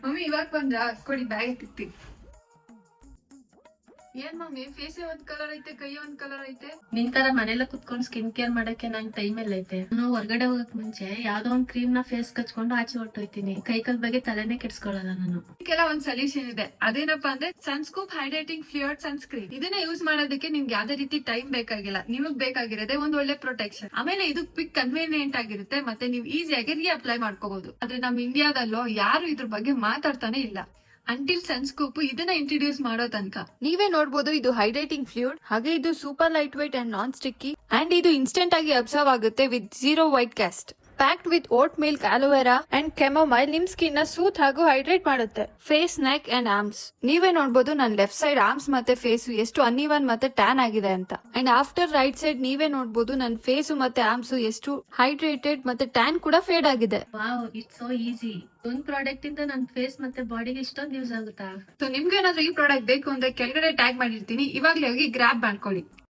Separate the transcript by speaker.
Speaker 1: Mummy ಇವಾಗ ಬಂದ್ರ ಕೊಡಿ ಬ್ಯಾಗ್ ಎತ್ತಿತ್ತಿ. ಏನ್ ಮಮ್ಮಿ ಫೇಸ್ ಒಂದ್ ಕಲರ್ ಐತೆ, ಕೈ ಒಂದ್ ಕಲರ್ ಐತೆ.
Speaker 2: ನಿನ್ ತರ ಮನೆಲ್ಲ ಕುತ್ಕೊಂಡು ಸ್ಕಿನ್ ಕೇರ್ ಮಾಡಕ್ಕೆ ನಂಗೆ ಟೈಮ್ ಎಲ್ಲ ಐತೆ. ನಾನು ಹೊರಗಡೆ ಹೋಗಕ್ ಮುಂಚೆ ಯಾವ್ದೋ ಒಂದ್ ಕ್ರೀಮ್ ನ ಫೇಸ್ ಕಚ್ಕೊಂಡು ಆಚೆ ಹೊರಟೋಯ್ತೀನಿ. ಕೈ ಕಾಲ್ ಬಗ್ಗೆ ತಲೆನೇ ಕೆಡ್ಸ್ಕೊಳಲ್ಲ ನಾನು.
Speaker 1: ಇದಕ್ಕೆಲ್ಲ ಒಂದ್ ಸೊಲ್ಯೂಷನ್ ಇದೆ. ಅದೇನಪ್ಪಾ ಅಂದ್ರೆ ಸನ್ಸ್ಕೂಪ್ ಹೈಡ್ರೇಟಿಂಗ್ ಫ್ಲೂಯಿಡ್ ಸನ್ಸ್ಕ್ರೀನ್. ಇದನ್ನ ಯೂಸ್ ಮಾಡೋದಕ್ಕೆ ನಿಮ್ಗೆ ಯಾವ್ದೇ ರೀತಿ ಟೈಮ್ ಬೇಕಾಗಿಲ್ಲ. ನಿಮಗ್ ಬೇಕಾಗಿರೋದೇ ಒಂದ್ ಒಳ್ಳೆ ಪ್ರೊಟೆಕ್ಷನ್. ಆಮೇಲೆ ಇದು ಕ್ವಿಕ್ ಕನ್ವೀನಿಯಂಟ್ ಆಗಿರುತ್ತೆ, ಮತ್ತೆ ನೀವು ಈಸಿಯಾಗಿ ಅಪ್ಲೈ ಮಾಡ್ಕೋಬಹುದು. ಆದ್ರೆ ನಮ್ ಇಂಡಿಯಾದಲ್ಲೋ ಯಾರು ಇದ್ರ ಬಗ್ಗೆ ಮಾತಾಡ್ತಾನೆ ಇಲ್ಲ. ಅಂಟಿಲ್ ಸನ್ಸ್ಕೂಪ್ ಇದನ್ನ ಇಂಟ್ರೊಡ್ಯೂಸ್ ಮಾಡೋ ತನಕ. ನೀವೇ ನೋಡಬಹುದು, ಇದು ಹೈಡ್ರೇಟಿಂಗ್ ಫ್ಲೂಯಿಡ್, ಹಾಗೆ ಇದು super light weight and non sticky, and ಇದು ಇನ್ಸ್ಟೆಂಟ್ ಆಗಿ ಅಬ್ಸರ್ವ್ ಆಗುತ್ತೆ with zero white cast. Packed with oat milk, aloe vera and chamomile ನಿಮ್ ಸ್ಕಿನ್ ನ ಸೂತ್ ಹಾಗೂ ಹೈಡ್ರೇಟ್ ಮಾಡುತ್ತೆ. Face, neck and arms. ನೀವೇ ನೋಡಬಹುದು ನನ್ನ ಲೆಫ್ಟ್ ಸೈಡ್ ಆರ್ಮ್ಸ್ ಮತ್ತೆ ಫೇಸ್ ಎಷ್ಟು ಅನ್ಇವನ್ ಮತ್ತೆ ಟ್ಯಾನ್ ಆಗಿದೆ ಅಂತ. ಅಂಡ್ ಆಫ್ಟರ್ ರೈಟ್ ಸೈಡ್ ನೀವೇ ನೋಡಬಹುದು ನನ್ನ ಫೇಸ್ ಮತ್ತೆ ಆರ್ಮ್ಸ್ ಎಷ್ಟು ಹೈಡ್ರೇಟೆಡ್ ಮತ್ತೆ ಟ್ಯಾನ್ ಕೂಡ ಫೇಡ್ ಆಗಿದೆ.
Speaker 2: Wow, it's so easy. ಒಂದ್ ಪ್ರಾಡಕ್ಟ್ ಇಂದ ನನ್ ಫೇಸ್ ಮತ್ತೆ ಬಾಡಿಗೆ ಇಷ್ಟೊಂದು ಯೂಸ್ ಆಗುತ್ತಾ?
Speaker 1: ಸೊ ನಿಮ್ಗೆ ಏನಾದ್ರೂ ಈ ಪ್ರಾಡಕ್ಟ್ ಬೇಕು ಅಂದ್ರೆ ಕೆಳಗಡೆ ಟ್ಯಾಗ್ ಮಾಡಿರ್ತೀನಿ, ಇವಾಗ್ಲೇ ಹೋಗಿ ಗ್ರಾಬ್ ಮಾಡ್ಕೊಳ್ಳಿ.